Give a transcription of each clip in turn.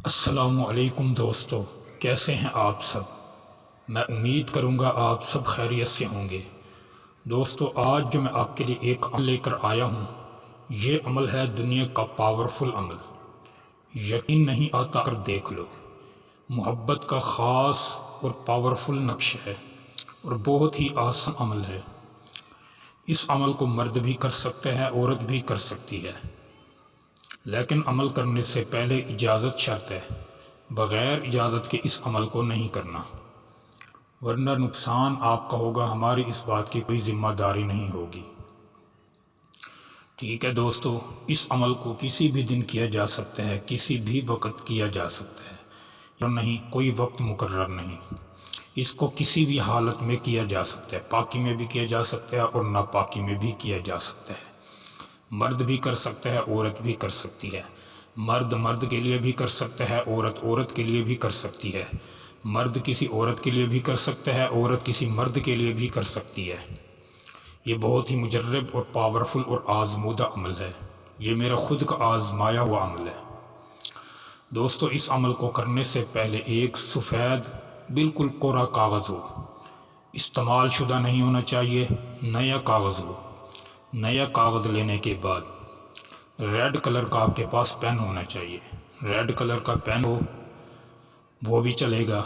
السلام علیکم دوستو، کیسے ہیں آپ سب؟ میں امید کروں گا آپ سب خیریت سے ہوں گے۔ دوستو، آج جو میں آپ کے لیے ایک عمل لے کر آیا ہوں، یہ عمل ہے دنیا کا پاورفل عمل۔ یقین نہیں آتا کر دیکھ لو۔ محبت کا خاص اور پاورفل نقش ہے اور بہت ہی آسان عمل ہے۔ اس عمل کو مرد بھی کر سکتے ہیں، عورت بھی کر سکتی ہے، لیکن عمل کرنے سے پہلے اجازت شرط ہے۔ بغیر اجازت کے اس عمل کو نہیں کرنا، ورنہ نقصان آپ کا ہوگا، ہماری اس بات کی کوئی ذمہ داری نہیں ہوگی۔ ٹھیک ہے دوستو، اس عمل کو کسی بھی دن کیا جا سکتا ہے، کسی بھی وقت کیا جا سکتا ہے، یا نہیں کوئی وقت مقرر نہیں۔ اس کو کسی بھی حالت میں کیا جا سکتا ہے، پاکی میں بھی کیا جا سکتا ہے اور ناپاکی میں بھی کیا جا سکتا ہے۔ مرد بھی کر سکتا ہے، عورت بھی کر سکتی ہے۔ مرد مرد کے لیے بھی کر سکتا ہے، عورت عورت کے لیے بھی کر سکتی ہے۔ مرد کسی عورت کے لیے بھی کر سکتا ہے، عورت کسی مرد کے لیے بھی کر سکتی ہے۔ یہ بہت ہی مجرب اور پاورفل اور آزمودہ عمل ہے۔ یہ میرا خود کا آزمایا ہوا عمل ہے۔ دوستو، اس عمل کو کرنے سے پہلے ایک سفید بالکل کوڑا کاغذ ہو، استعمال شدہ نہیں ہونا چاہیے، نیا کاغذ ہو۔ نیا کاغذ لینے کے بعد ریڈ کلر کا آپ کے پاس پین ہونا چاہیے۔ ریڈ کلر کا پین ہو وہ بھی چلے گا،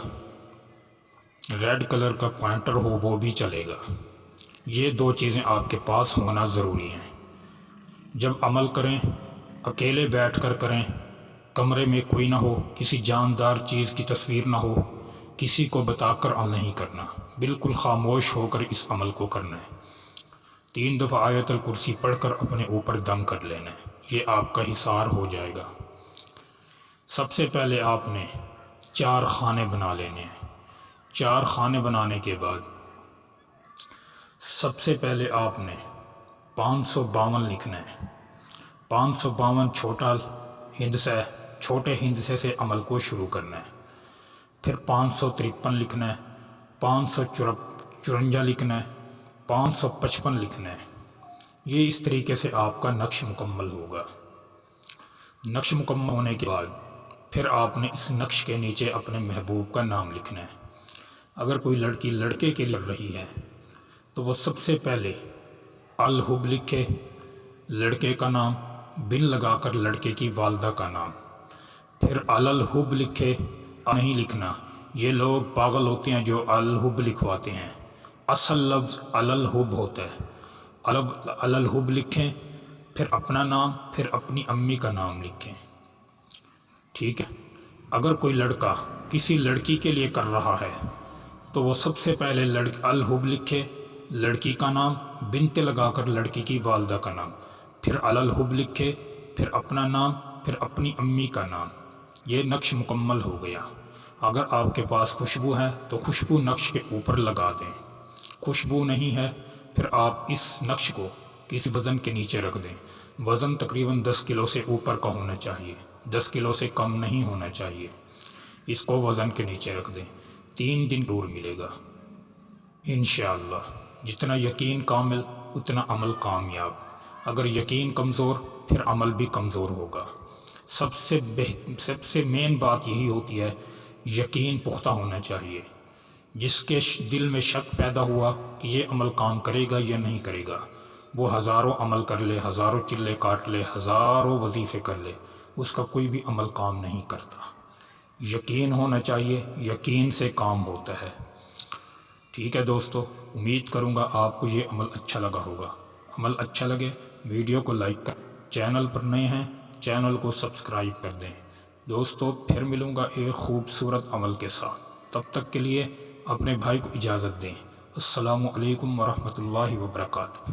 ریڈ کلر کا پوائنٹر ہو وہ بھی چلے گا۔ یہ دو چیزیں آپ کے پاس ہونا ضروری ہیں۔ جب عمل کریں اکیلے بیٹھ کر کریں، کمرے میں کوئی نہ ہو، کسی جاندار چیز کی تصویر نہ ہو، کسی کو بتا کر عمل نہیں کرنا، بالکل خاموش ہو کر اس عمل کو کرنا ہے۔ 3 دفعہ آیت الکرسی پڑھ کر اپنے اوپر دم کر لینا ہے، یہ آپ کا حصار ہو جائے گا۔ سب سے پہلے آپ نے 4 خانے بنا لینے ہیں۔ 4 خانے بنانے کے بعد سب سے پہلے آپ نے 552 لکھنا ہے۔ 552 چھوٹا ہندسہ، چھوٹے ہندسے سے عمل کو شروع کرنا ہے۔ پھر 553 لکھنا ہے، 554 لکھنا ہے، 555 لکھنا ہے۔ یہ اس طریقے سے آپ کا نقش مکمل ہوگا۔ نقش مکمل ہونے کے بعد پھر آپ نے اس نقش کے نیچے اپنے محبوب کا نام لکھنا ہے۔ اگر کوئی لڑکی لڑکے کے لیے لڑ رہی ہے تو وہ سب سے پہلے الحب لکھے، لڑکے کا نام، بن لگا کر لڑکے کی والدہ کا نام۔ پھر الحب لکھے، نہیں لکھنا، یہ لوگ پاگل ہوتے ہیں جو الحب لکھواتے ہیں۔ اصل لفظ الحب ہوتا ہے۔ الحب لکھیں، پھر اپنا نام، پھر اپنی امی کا نام لکھیں۔ ٹھیک ہے۔ اگر کوئی لڑکا کسی لڑکی کے لیے کر رہا ہے تو وہ سب سے پہلے الحب لکھے، لڑکی کا نام، بنت لگا کر لڑکی کی والدہ کا نام، پھر الحب لکھے، پھر اپنا نام، پھر اپنی امی کا نام۔ یہ نقش مکمل ہو گیا۔ اگر آپ کے پاس خوشبو ہے تو خوشبو نقش کے اوپر لگا دیں۔ خوشبو نہیں ہے پھر آپ اس نقش کو کسی وزن کے نیچے رکھ دیں۔ وزن تقریباً 10 کلو سے اوپر کا ہونا چاہیے، 10 کلو سے کم نہیں ہونا چاہیے۔ اس کو وزن کے نیچے رکھ دیں۔ 3 دن دور ملے گا انشاءاللہ۔ جتنا یقین کامل اتنا عمل کامیاب۔ اگر یقین کمزور پھر عمل بھی کمزور ہوگا۔ سب سے مین بات یہی ہوتی ہے، یقین پختہ ہونا چاہیے۔ جس کے دل میں شک پیدا ہوا کہ یہ عمل کام کرے گا یا نہیں کرے گا، وہ ہزاروں عمل کر لے، ہزاروں چلے کاٹ لے، ہزاروں وظیفے کر لے، اس کا کوئی بھی عمل کام نہیں کرتا۔ یقین ہونا چاہیے، یقین سے کام ہوتا ہے۔ ٹھیک ہے دوستو، امید کروں گا آپ کو یہ عمل اچھا لگا ہوگا۔ عمل اچھا لگے ویڈیو کو لائک کر، چینل پر نئے ہیں چینل کو سبسکرائب کر دیں۔ دوستو، پھر ملوں گا ایک خوبصورت عمل کے ساتھ، تب تک کے لیے اپنے بھائی کو اجازت دیں۔ السلام علیکم ورحمۃ اللہ وبرکاتہ۔